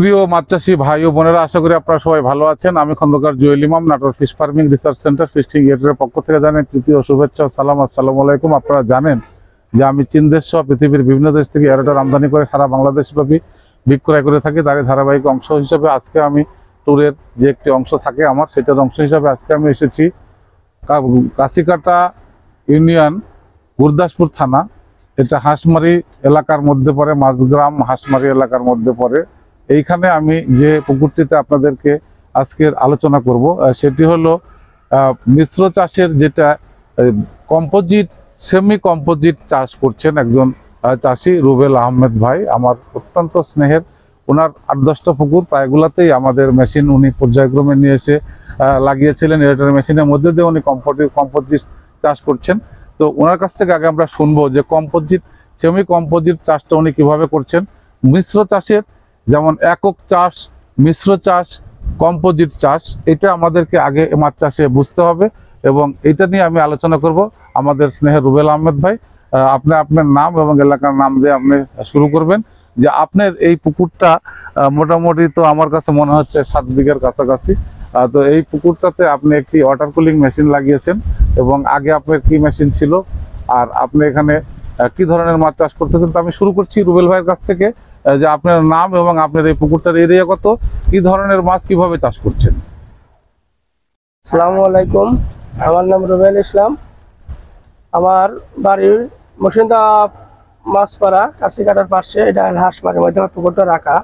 প্রিয় মাছ চাষী ভাই ও বোনেরা, আশা করি আপনারা সবাই ভালো আছেন। আমি Khandakar Jewel Imam, Natore fish farming research centre fishing এর পক্ষ থেকে জানেন তৃতীয় শুভেচ্ছা ও সালাম। আসসালামু আলাইকুম। আপনারা জানেন যে আমি চীন দেশ সহ পৃথিবীর বিভিন্ন দেশ থেকে এরোটার আমদানি করে সারা বাংলাদেশব্যাপী বিক্রয় করে থাকি। তারই ধারাবাহিক অংশ হিসাবে আজকে আমি ট্যুরের যে একটি অংশ থাকে আমার, সেটার অংশ হিসাবে আজকে আমি এসেছি কাছিকাটা ইউনিয়ন, গুরদাসপুর থানা। এটা হাঁসমারি এলাকার মধ্যে পড়ে, মাঝগ্রাম হাঁসমারি এলাকার মধ্যে পড়ে। এইখানে আমি যে পুকুরটিতে আপনাদেরকে আজকের আলোচনা করব সেটি হলো মিশ্র চাষের, যেটা কম্পোজিট সেমি কম্পোজিট চাষ করছেন একজন চাষি রুবেল আহমেদ ভাই। আমার অত্যন্ত স্নেহের, ওনার ৮-১০টা পুকুর প্রায়গুলাতেই আমাদের মেশিন উনি পর্যায়ক্রমে নিয়ে এসে লাগিয়েছিলেন। এটার মেশিনের মধ্যে দিয়ে উনি কম্পোজিট চাষ করছেন। তো ওনার কাছ থেকে আগে আমরা শুনবো যে কম্পোজিট সেমি কম্পোজিট চাষটা উনি কিভাবে করছেন। মিশ্র চাষের যেমন একক চাষ, মিশ্র চাষ, কম্পোজিট চাষ, এটা আমাদেরকে আগে মাছ চাষে বুঝতে হবে এবং এটা নিয়ে আমি আলোচনা করব। আমাদের স্নেহের রুবেল আহমেদ ভাই, আপনি আপনার নাম এবং এলাকার নাম দিয়ে আপনি শুরু করবেন। যে আপনার এই পুকুরটা মোটামুটি তো আমার কাছে মনে হচ্ছে 7 বিঘার কাছাকাছি। তো এই পুকুরটাতে আপনি একটি ওয়াটার কুলিং মেশিন লাগিয়েছেন এবং আগে আপনার কি মেশিন ছিল, আর আপনি এখানে কি ধরনের মাছ চাষ করতেছেন। তো আমি শুরু করছি রুবেল ভাইয়ের কাছ থেকে, যে আপনার নাম এবং আপনার এই পুকুরটার এরিয়া কত, কি ধরনের মাছ কিভাবে চাষ করছেন। আসসালামু আলাইকুম, আমার নাম রুবেল ইসলাম। আমার বাড়ির মসিন্দা মাছপাড়া কাছিকাটার পাশে, এটা হাঁসমারির মধ্যে আমার পুকুরটা রাখা।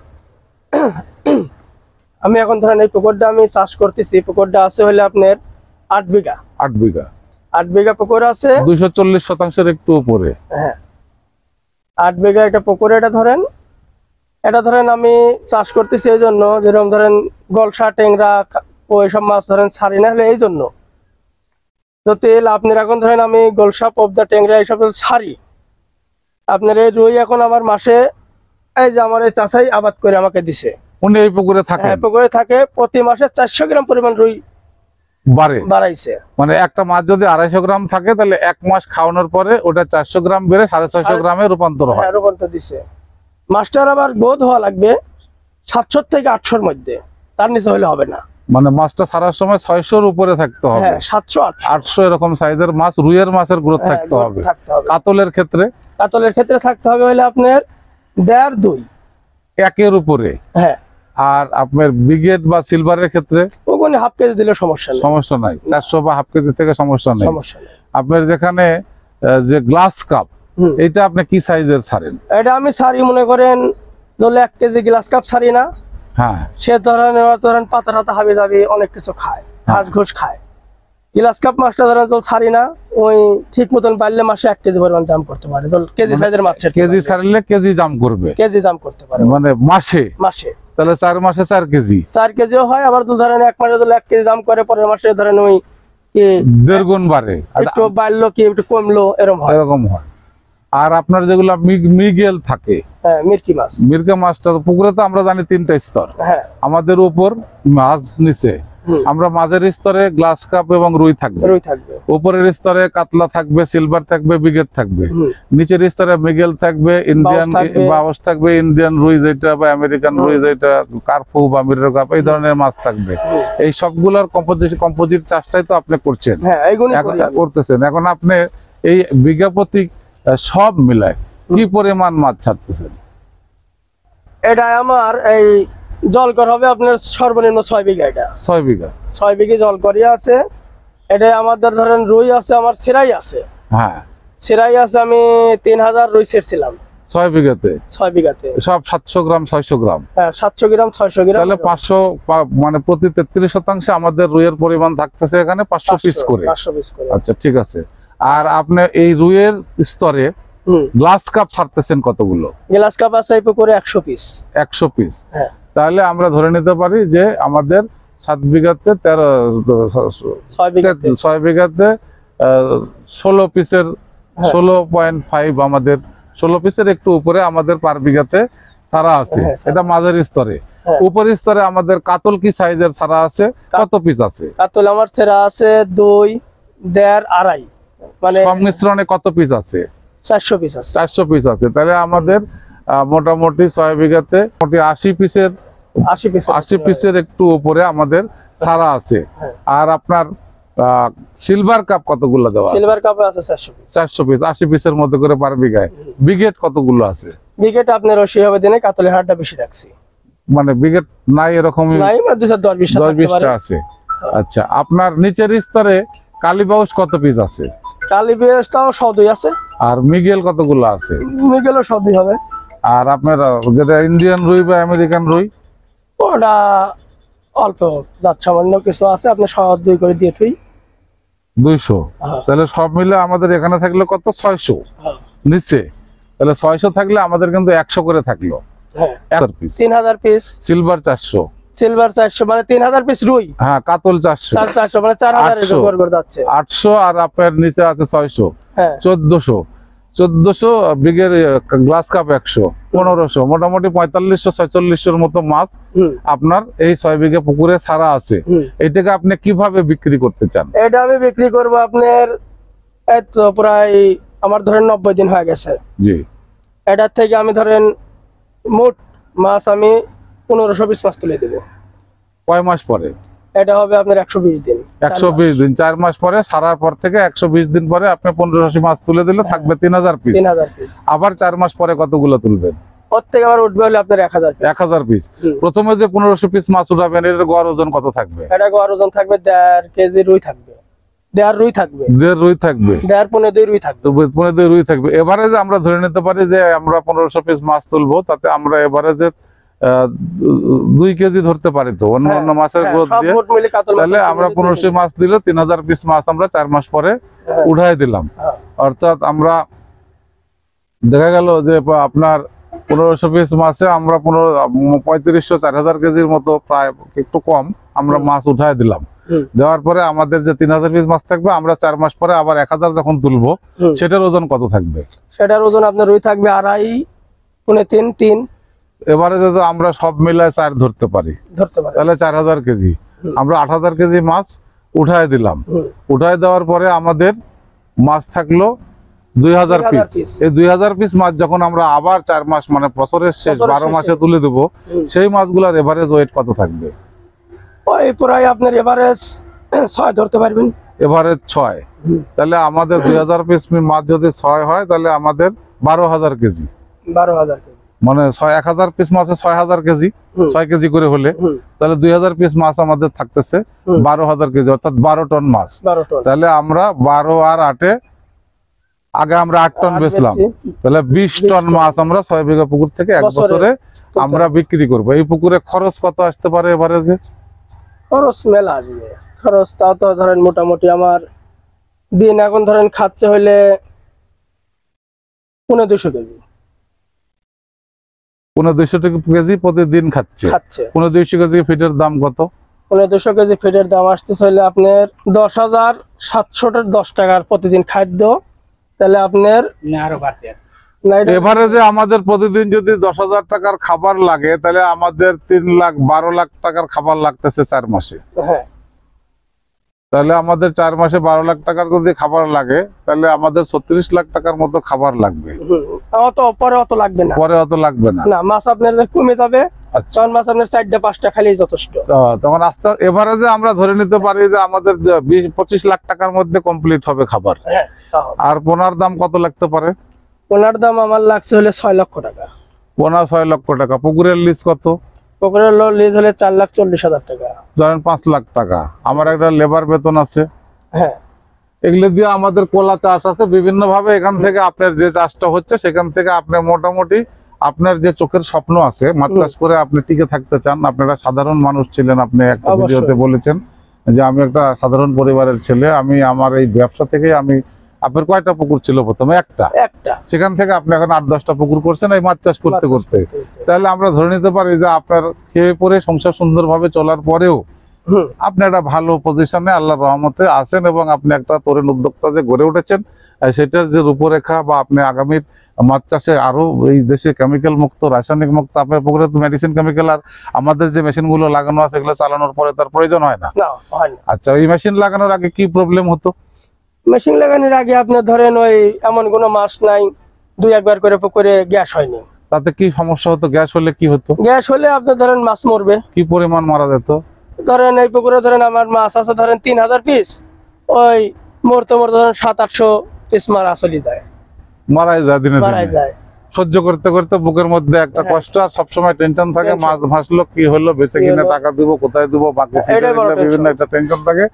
আমি এখন ধরেন এই পুকুরটা আমি চাষ করতেছি। পুকুরটা আছে হলে আপনার 8 বিঘা। 8 বিঘা 8 বিঘা পুকুর আছে, 240% একটু উপরে। হ্যাঁ, 8 বিঘা একটা পুকুর। এটা ধরেন আমি চাষ করতেছি এই জন্য, যেরকম ধরেন গলসা, টেংরা, ওইসব মাছ ধরেন ছাড়ি না হলে এই জন্য। যদি আপনার এখন ধরেন আমি গলসা, পবদা, টেংরা এইসব ছাড়ি, আপনার এই রুই এখন আমার মাসে, এই যে আমার এই চাষাই আবাদ করে আমাকে দিছে, উনি এই পুকুরে থাকে? হ্যাঁ, পুকুরে থাকে। প্রতি মাসে 400 গ্রাম পরিমাণ রুই বাড়াইছে। মানে একটা মাছ যদি 250 গ্রাম থাকে, তাহলে 1 মাস খাওয়ানোর পরে ওটা 400 গ্রাম বেড়ে 650 গ্রামে রূপান্তর হয়। হ্যাঁ, রূপান্তর দিছে। মাছটার আবার গোদ হওয়া লাগবে 700 থেকে 800-র মধ্যে, তার নিচে হলে হবে না। মানে মাছটা ছাড়ার সময় 600-র উপরে থাকতে হবে। হ্যাঁ, 700-800 এরকম সাইজের মাছ, রুইয়ের মাছের গ্রোথ থাকতে হবে। কাতলের ক্ষেত্রে থাকতে হবে হলে আপনার 1.5-2 একের উপরে। হ্যাঁ, আর আপনার ব্রিগেড বা সিলভারের ক্ষেত্রে ওখানে হাফ কেজি দিলে সমস্যা নাই। 400 বা হাফ কেজি থেকে সমস্যা নেই। আপনার যেখানে যে গ্লাস কাপ, এটা আপনি কি সাইজের ছাড়েন? এটা আমি ছাড়ি মনে করেন ধরলে 1 কেজি গ্লাস কাপ ছাড়ি না। হ্যাঁ, সে ধরেন পাতা টাতা হাবি দাবি অনেক কিছু খায়, ঘাস ঘুষ খায়। গ্লাস কাপ মাছটা ধরেন তো ছাড়ি না, ওই ঠিক মতন পারলে মাসে 1 কেজি পরিমাণ জাম করতে পারে। কেজি সাইজের মাছ কেজি ছাড়লে কেজি জাম করতে পারে, মানে মাসে তাহলে 4 মাসে 4 কেজি 4 কেজিও হয়। আবার ধরেন 1 মাসে ধরলে 1 কেজি জাম করে, পরের মাসে ধরেন ওই কি 1.5 গুণ বাড়ে, একটু বাড়লো কি একটু কমলো, এরকম হয়। আর আপনার যেগুলো মৃগেল থাকে, হ্যাঁ, মিরকা মাছটা পুকুরে তো আমরা জানি 3টা স্তর। হ্যাঁ, আমাদের উপর মাছ, নিচে আমরা মাঝের স্তরে গ্লাস কাপ এবং রুই থাকবে। উপরের স্তরে কাতলা থাকবে, সিলভার থাকবে, ব্রিগেড থাকবে। নিচের স্তরে মৃগেল থাকবে, ইন্ডিয়ান বাউস থাকবে, ইন্ডিয়ান রুই যেটা বা আমেরিকান রুই যেটা, কার্পু বা মিরর কাপ, এই ধরনের মাছ থাকবে। এই সবগুলোর কম্পোজিট চাষটাই তো আপনি করছেন, করতেছেন। এখন আপনি এই বিঘা প্রতি সব মিলায় কি পরিমাণ মাছ ছাড়তেছেন? এটা আমার এই জলকর হবে আপনার সর্বনিম্ন 6 বিঘা। এটা 6 বিঘা 6 বিঘা জলকরি আছে। এটা আমাদের ধরেন রুই আছে, আমার সিরাই আছে। হ্যাঁ, সিরাই আছে, আমি 3000 রুই ছেড়ছিলাম 6 বিঘাতে। সব 700 গ্রাম 600 গ্রাম। হ্যাঁ, 700 গ্রাম 600 গ্রাম, তাহলে 500, মানে প্রতি 33% আমাদের রুইয়ের পরিমাণ থাকতেছে এখানে 500 পিস করে। আচ্ছা, ঠিক আছে। আর আপনি এই রুইয়ের স্তরে গ্লাস কাপ ছাড়তেছেন কতগুলো? গ্লাস কাপ আছে এই পুকুরে 100 পিস। 100 পিস। হ্যাঁ, তাহলে আমরা ধরে নিতে পারি যে আমাদের 7 বিঘাতে 6 বিঘাতে 16 পিসের 16.5, আমাদের 16 পিসের একটু উপরে আমাদের পার বিঘাতে ছাড়া আছে। এটা মাঝের স্তরে। উপরের স্তরে আমাদের কাতল কি সাইজের ছাড়া আছে, কত পিস আছে? কাতল আমার ছাড়া আছে 2, 1.5, 2.5, মানে সংমিশ্রণে কত পিস আছে? 400 পিস আছে। 400 পিস আছে। তাহলে আমাদের মোটামুটি 6 বিঘাতে 80 পিসের 80 পিস 80 পিসের একটু উপরে আমাদের ছাড়া আছে। হ্যাঁ। আর আপনার সিলভার কাপ কতগুলো দেওয়া আছে? সিলভার কাপে আছে 400 পিস। 400 পিস 80 পিসের মধ্যে করে পার বিঘায়। বিঘেট কতগুলো আছে? বিকেট আপনার সেভাবে দিনে কাতলের হাড়টা বেশি রাখছি, মানে বিঘেট নাই এরকমই নাই মানে 210 10 20টা আছে। আচ্ছা, আপনার নিচের স্তরে কালীবাউস কত পিস আছে? কালি বেশটাও 102 আছে, আর মিগেল কতগুলো আছে? মিগেলও 102 হবে। আর আপনার যেটা ইন্ডিয়ান রুই বা আমেরিকান রুই? ওটা অল্প যাত সামান্য কিছু আছে, আপনি 102 করে দিয়ে থুই। 200। হ্যাঁ। তাহলে সব মিলে আমাদের এখানে থাকলো কত? 600 হ্যাঁ। নিচে। তাহলে 600 থাকলে আমাদের কিন্তু 100 করে থাকলো। হ্যাঁ। 1000 পিস। 3000 piece silver 400। সিলভার 400 মানে 3000 পিস রুই। হ্যাঁ, কাতল 400। 400 মানে 4000 এর 800 উপর যাচ্ছে। 800 আর আপনার নিচে আছে 600। হ্যাঁ। 1400 বিঘের গ্লাস কাপ 100, 1500, মোটামুটি 4500 4600 মতো মাছ হুম। আপনার এই 6 বিঘা পুকুরে ছাড়া আছে। হুম। এইটাকে আপনি কিভাবে বিক্রি করতে চান? এটা আমি বিক্রি করব আপনার এই তো প্রায় আমার ধরেন 90 দিন হয়ে গেছে। জি। এটার থেকে আমি ধরেন মোট মাছ আমি 1500 পিস মাছ তুলে দেব। কয় মাস পরে? এটা হবে আপনার 120 দিন। 120 দিন, 4 মাস পরে সারার পর থেকে 120 দিন পরে আপনি 1580 মাছ তুলে দিলে থাকবে 3000 পিস। 3000 পিস। আবার 4 মাস পরে কতগুলো তুলবেন? ওর থেকে আবার উঠবে হলে আপনার 1000 পিস। 1000 পিস। হুম। প্রথমে যে 1500 পিস মাছ উঠাবেন এর গড় ওজন কত থাকবে? এটা গড় ওজন থাকবে 1.5 কেজি রুই থাকবে। 1.5 রুই থাকবে। 1.5 রুই থাকবে। 1.5 পৌনে 2 রুই থাকবে। তো 15 রুই থাকবে। এভারেজে আমরা ধরে নিতে পারি যে আমরা 1500 পিস মাছ তুলবো, তাতে আমরা এভারেজে 2 কেজি ধরতে পারি তো অন্য অন্য মাছের হ্যাঁ, গ্রোথ সব দিয়ে। মোট মিলে কাতল মাছ তাহলে আছে আমরা মিলে 1500 মাছ দিলে 3000 পিস মাছ আমরা 4 মাস পরে হ্যাঁ। উঠাই দিলাম। হ্যাঁ। অর্থাৎ আমরা দেখা গেল যে আপনার 1500 পিস মাছে আমরা 3500 4000 কেজির মতো, প্রায় একটু কম আমরা মাছ উঠাই দিলাম। হুম। দেওয়ার পরে আমাদের যে 3000 পিস মাছ থাকবে আমরা 4 মাস পরে আবার 1000 যখন তুলবো হুম। সেটার ওজন কত থাকবে? সেটার ওজন আপনার রুই থাকবে 2.5 পৌনে 3 এবারে যদি আমরা সব মিলায় 4 ধরতে পারি ধরতে পারে। তাহলে 4000 কেজি। হুম। আমরা 8000 কেজি মাছ উঠাই দিলাম। হুম। উঠাই দেওয়ার পরে আমাদের মাছ থাকলো 2000 2000 পিস। পিস। এই 2000 পিস মাছ যখন আমরা আবার 4 মাস মানে বছরের শেষ বছরের 12 মাসে শেষে। তুলে দেবো, হুম। সেই মাছগুলোর এভারেজ ওয়েট কত থাকবে? ওই প্রায় আপনার এভারেজ 6 ধরতে পারবেন। এভারেজ 6। হুম। তাহলে আমাদের 2000 পিস মাছ যদি 6 হয় তাহলে আমাদের 12000 কেজি, 12000 কেজি। মানে 1000 পিস মাছে 6000 কেজি, হুম। 6 কেজি করে হলে হুম। তাহলে 2000 পিস মাছ আমাদের থাকতেছে হুম। 12000 কেজি, অর্থাৎ 12 টন মাছ। 12 টন। তাহলে আমরা 12 আর 8 আগে আমরা 8 টন 8 বেচলাম, বেচছি। তাহলে 20 টন মাছ আমরা 6 বিঘা পুকুর থেকে এক বছরে বছরে তুলতে আমরা বিক্রি করব। এই পুকুরে খরচ কত আসতে পারে এভারেজে? খরচ মেলা আসবে। খরচ তাও তো ধরেন মোটামুটি আমার দিন এখন ধরেন খাচ্ছে হইলে 250 কেজি 250 টাকা কেজি প্রতিদিন খাচ্ছে। খাচ্ছে। 250 কেজি ফিটের দাম কত? 250 কেজি ফিটের দাম আসতেছে হইলে আপনার 10,710 টাকার প্রতিদিন খাদ্য। তাহলে আপনার না এটা এভারেজে আমাদের প্রতিদিন যদি 10,000 টাকার খাবার লাগে তাহলে আমাদের 3,12 লাখ টাকার খাবার লাগতেছে 4 মাসে। হ্যাঁ। তাহলে আমাদের 4 মাসে 12 লাখ টাকার যদি খাবার লাগে তাহলে আমাদের 36 লাখ টাকার মতো খাবার লাগবে। হুম। অত পরে অত লাগবে না। পরে অত লাগবে না। না, মাছ আপনার যে কমে যাবে আচ্ছা, তখন মাছ আপনার 4টা 5টা খালি যথেষ্ট। তখন আস্তে এভারেজে আমরা ধরে নিতে পারি যে আমাদের 20-25 লাখ টাকার মধ্যে কমপ্লিট হবে খাবার। হ্যাঁ, তাহলে আর পোনার দাম কত লাগতে পারে? ওনার দাম আমার লাগছে হলে 6 লক্ষ টাকা। পোনা 6 লক্ষ টাকা। পুকুরের লিজ কত? পুকুরের লিজ হলে 4,40,000 টাকা। ধরেন 5 লাখ টাকা। আমার একটা লেবার বেতন আছে, হ্যাঁ। এগুলো দিয়ে আমাদের কলা চাষ আছে বিভিন্ন ভাবে। এখান থেকে আপনার যে চাষটা হচ্ছে সেখান থেকে আপনি মোটামুটি আপনার যে চোখের স্বপ্ন আছে মাছ চাষ করে আপনি টিকে থাকতে চান, আপনারা সাধারণ মানুষ ছিলেন, আপনি একটা অবশ্যই। ভিডিওতে বলেছেন যে আমি একটা সাধারণ পরিবারের ছেলে, আমি আমার এই ব্যবসা থেকে আমি আপনার কয়টা পুকুর ছিল প্রথমে? একটা। সেখান থেকে আপনি এখন 8-10টা পুকুর করছেন এই মাছ চাষ করতে করতে। তাহলে আমরা ধরে নিতে পারি যে আপনার খেয়ে পরে সংসার সুন্দরভাবে চলার পরেও আপনি একটা ভালো পজিশনে আল্লাহর রহমতে আছেন এবং আপনি একটা তরুণ উদ্যোক্তা যে গড়ে উঠেছেন, সেটার যে রূপরেখা বা আপনি আগামী মাছ চাষে আরো এই দেশে কেমিক্যাল মুক্ত রাসায়নিক মুক্ত, আপনার পুকুরে তো মেডিসিন কেমিক্যাল আর আমাদের যে মেশিন গুলো লাগানো আছে এগুলো চালানোর পরে তার প্রয়োজন হয় না। আচ্ছা, এই মেশিন লাগানোর আগে কি প্রবলেম হতো? মেশিন লাগানোর আগে আপনার ধরেন ওই এমন কোনো মাছ নাই 2-1 বার করে পুকুরে গ্যাস হয়নি। তাতে কি সমস্যা হতো? গ্যাস হলে কি হতো? গ্যাস হলে আপনি ধরেন মাছ মরবে। কি পরিমাণ মারা যেত? ধরেন এই পুকুরে ধরেন আমার মাছ আছে ধরেন 3000 পিস, ওই মরতে মরতে ধরেন 700-800 পিস মারা চলে যায়, মারাই যায় দিনে মারাই দিনে। যায়। সহ্য করতে করতে বুকের মধ্যে একটা হ্যাঁ। কষ্ট, আর সবসময় টেনশন থাকে, Tension। মাছ ভাসলো কি হলো, বেঁচে কি কিনে হলো? টাকা দিব, কোথায় দিব, বাকি এটাই বড় বিভিন্ন tension। একটা টেনশন থাকে।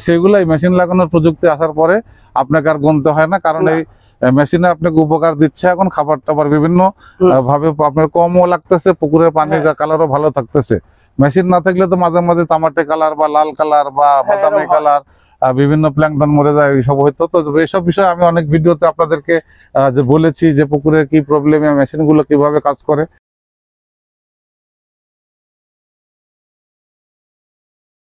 সেইগুলাই মেশিন লাগানোর প্রযুক্তি আসার পরে আপনাকে আর গুনতে হয় না, কারণ না। এই মেশিনে আপনাকে উপকার দিচ্ছে। এখন খাবার টাবার বিভিন্ন হুম। ভাবে আপনার কমও লাগতেছে, পুকুরের পানির হ্যাঁ। কালারও ভালো থাকতেছে। মেশিন না থাকলে তো মাঝে মাঝে তামাটে কালার বা লাল কালার বা হ্যাঁ, বাদামি এরকম হয়। কালার, বিভিন্ন প্ল্যাঙ্কটন মরে যায়, এইসব হইতো। তো এইসব বিষয়ে আমি অনেক ভিডিওতে আপনাদেরকে যে বলেছি যে পুকুরে কি প্রবলেম, মেশিন গুলো কিভাবে কাজ করে।